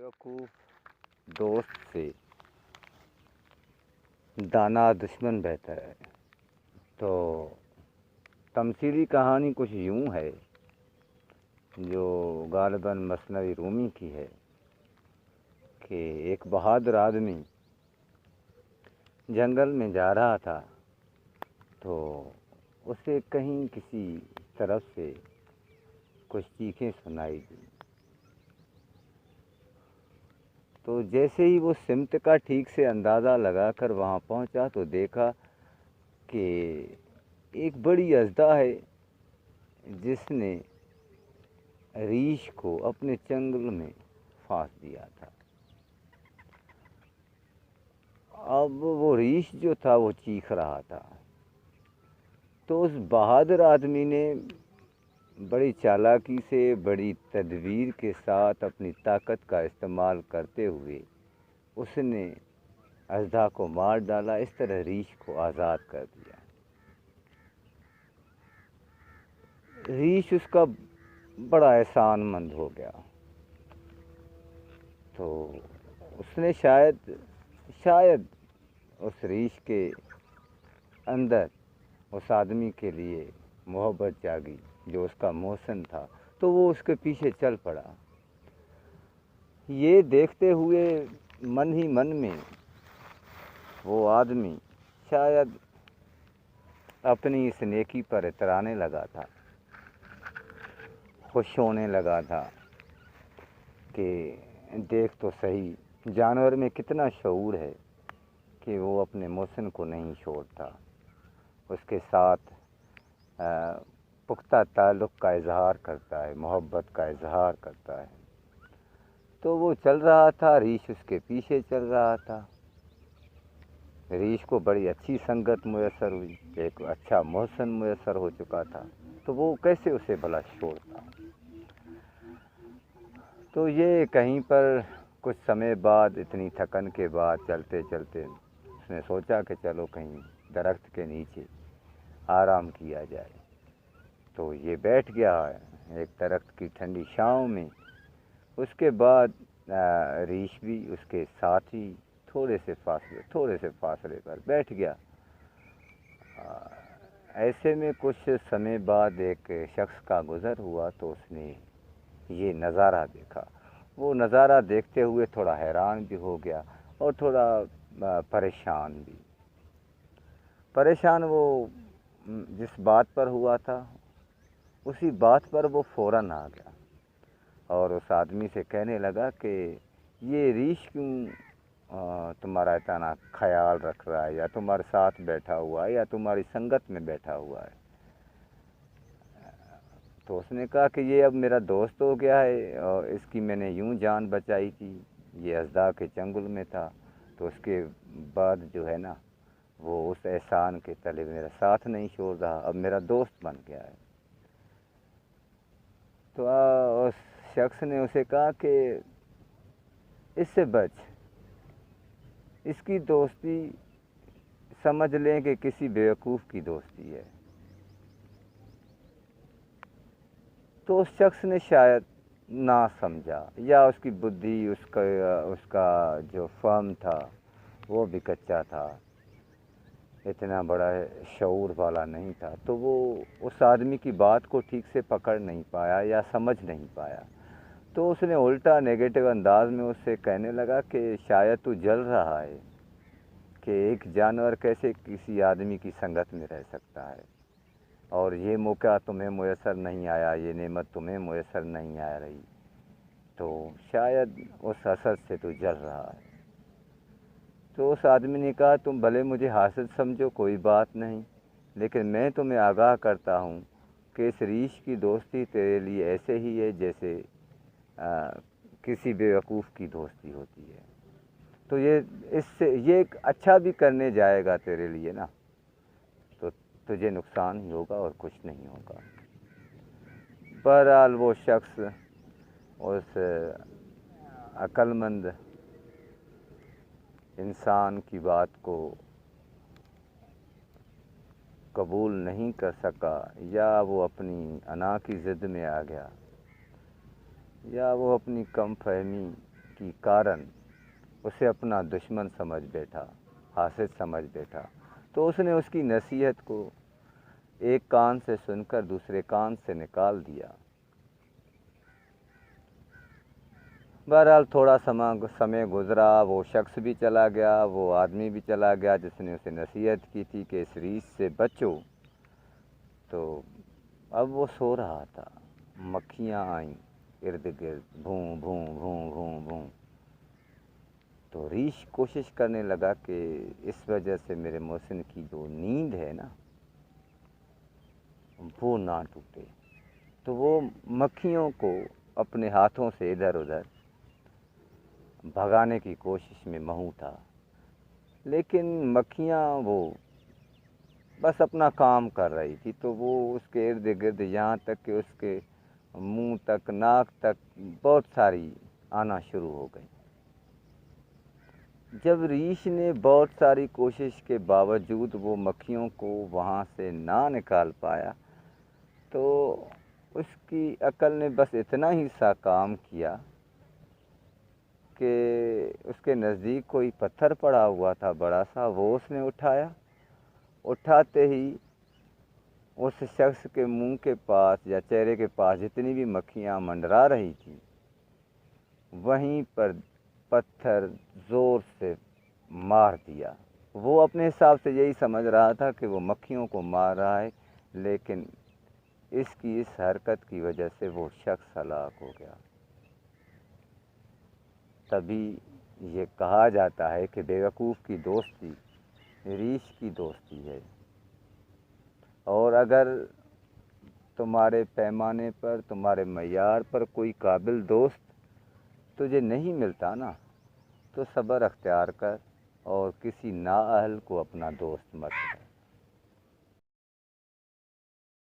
बेवकूफ़ दोस्त से दाना दुश्मन बेहतर है। तो तमसीली कहानी कुछ यूँ है जो गालिबन मसनवी रूमी की है कि एक बहादुर आदमी जंगल में जा रहा था तो उसे कहीं किसी तरफ से कुछ चीखें सुनाई दी। तो जैसे ही वो सिमत का ठीक से अंदाज़ा लगाकर वहाँ पहुँचा तो देखा कि एक बड़ी अजदा है जिसने रीछ को अपने चंगुल में फांस दिया था। अब वो रीछ जो था वो चीख रहा था। तो उस बहादुर आदमी ने बड़ी चालाकी से, बड़ी तदबीर के साथ अपनी ताकत का इस्तेमाल करते हुए उसने अजदा को मार डाला। इस तरह रीछ को आज़ाद कर दिया। रीछ उसका बड़ा एहसानमंद हो गया। तो उसने शायद उस रीछ के अंदर उस आदमी के लिए मोहब्बत जागी जो उसका मोहसिन था, तो वो उसके पीछे चल पड़ा। ये देखते हुए मन ही मन में वो आदमी शायद अपनी इस नेकी पर इतराने लगा था, खुश होने लगा था कि देख तो सही जानवर में कितना शऊर है कि वो अपने मोहसिन को नहीं छोड़ता, उसके साथ पुख्ता ताल्लुक़ का इजहार करता है, मोहब्बत का इजहार करता है। तो वो चल रहा था, रीछ उसके पीछे चल रहा था। रीछ को बड़ी अच्छी संगत मुयस्सर हुई, एक अच्छा मोहसिन मुयस्सर हो चुका था, तो वो कैसे उसे भला छोड़ता। तो ये कहीं पर कुछ समय बाद, इतनी थकन के बाद चलते चलते उसने सोचा कि चलो कहीं दरख्त के नीचे आराम किया जाए। तो ये बैठ गया एक दरख्त की ठंडी छाँव में। उसके बाद रीछ भी उसके साथ ही थोड़े से फासले पर बैठ गया। ऐसे में कुछ समय बाद एक शख्स का गुज़र हुआ तो उसने ये नज़ारा देखा। वो नज़ारा देखते हुए थोड़ा हैरान भी हो गया और थोड़ा परेशान भी। परेशान वो जिस बात पर हुआ था उसी बात पर वो फ़ौरन आ गया और उस आदमी से कहने लगा कि ये रीछ क्यों तुम्हारा इतना ख्याल रख रहा है, या तुम्हारे साथ बैठा हुआ है, या तुम्हारी संगत में बैठा हुआ है। तो उसने कहा कि ये अब मेरा दोस्त हो गया है और इसकी मैंने यूं जान बचाई थी, ये अजदा के चंगुल में था, तो उसके बाद जो है ना वो उस एहसान के तले मेरा साथ नहीं छोड़ रहा, अब मेरा दोस्त बन गया है। तो उस शख्स ने उसे कहा कि इससे बच, इसकी दोस्ती समझ लें कि किसी बेवकूफ़ की दोस्ती है। तो उस शख्स ने शायद ना समझा, या उसकी बुद्धि, उसका जो फहम था वो भी कच्चा था, इतना बड़ा शऊर वाला नहीं था। तो वो उस आदमी की बात को ठीक से पकड़ नहीं पाया या समझ नहीं पाया। तो उसने उल्टा नेगेटिव अंदाज में उससे कहने लगा कि शायद तू जल रहा है कि एक जानवर कैसे किसी आदमी की संगत में रह सकता है, और ये मौका तुम्हें मुयस्सर नहीं आया, ये नेमत तुम्हें मुयस्सर नहीं आ रही, तो शायद उस हसद से तू जल रहा है। तो उस आदमी ने कहा तुम भले मुझे हासिल समझो, कोई बात नहीं, लेकिन मैं तुम्हें आगाह करता हूँ कि इस रीछ की दोस्ती तेरे लिए ऐसे ही है जैसे किसी बेवकूफ़ की दोस्ती होती है। तो ये एक अच्छा भी करने जाएगा तेरे लिए ना, तो तुझे नुकसान ही होगा और कुछ नहीं होगा। बहरहाल वो शख्स उस अक्लमंद इंसान की बात को कबूल नहीं कर सका, या वो अपनी अना की ज़िद में आ गया, या वो अपनी कम फहमी की कारण उसे अपना दुश्मन समझ बैठा, हासिद समझ बैठा। तो उसने उसकी नसीहत को एक कान से सुनकर दूसरे कान से निकाल दिया। बहरहाल थोड़ा समय गुजरा, वो शख्स भी चला गया, वो आदमी भी चला गया जिसने उसे नसीहत की थी कि इस रीछ से बचो। तो अब वो सो रहा था, मक्खियाँ आईं इर्द गिर्द, भूं भूं भूं भूं भूं। तो रीछ कोशिश करने लगा कि इस वजह से मेरे मोहसिन की जो नींद है ना वो ना टूटे। तो वो मक्खियों को अपने हाथों से इधर उधर भगाने की कोशिश में महू था, लेकिन मक्खियाँ वो बस अपना काम कर रही थी। तो वो उसके इर्द गिर्द, यहाँ तक कि उसके मुंह तक, नाक तक बहुत सारी आना शुरू हो गई। जब रीछ ने बहुत सारी कोशिश के बावजूद वो मक्खियों को वहाँ से ना निकाल पाया, तो उसकी अकल ने बस इतना ही सा काम किया कि उसके नज़दीक कोई पत्थर पड़ा हुआ था बड़ा सा, वो उसने उठाया। उठाते ही उस शख्स के मुंह के पास या चेहरे के पास जितनी भी मक्खियाँ मंडरा रही थी, वहीं पर पत्थर ज़ोर से मार दिया। वो अपने हिसाब से यही समझ रहा था कि वो मक्खियों को मार रहा है, लेकिन इसकी इस हरकत की वजह से वो शख्स हलाक हो गया। तभी ये कहा जाता है कि बेवकूफ़ की दोस्ती रीछ की दोस्ती है। और अगर तुम्हारे पैमाने पर, तुम्हारे मयार पर कोई काबिल दोस्त तुझे नहीं मिलता ना, तो सब्र अख्तियार कर और किसी नाअहल को अपना दोस्त मत कर।